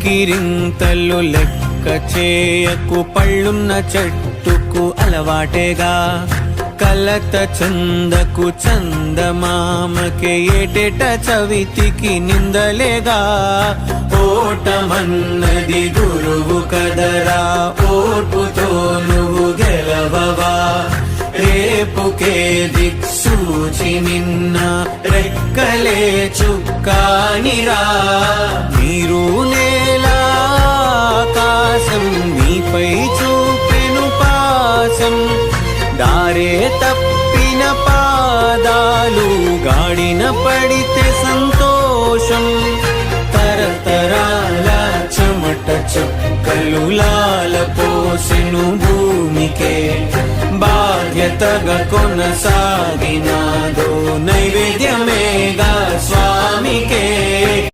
కేరింతలు లెక్క చేయకు, పళ్ళున్న చెట్టుకు అలవాటేగా. కలత చందకు చందమామకే ఏటేట చవితికి నిందలేగా. ఓటమన్నది గురువు కదరా, ఓర్పుతో నువ్వు గెలవవా. రేపుకే దిక్సూచి నిన్న రెక్కలే చుక్కానిరా. నీరు నేల ఆకాశం నీపై చూపెను పాసం. దారే తప్పిన పాదాలు గాడిన పడితే సంతోషం. తరతరాల చెమట చుక్కలు లాల పోసెను భూమికే. బాధ్యతగా కొనసాగినాదో నైవేద్యమేగా స్వామికే.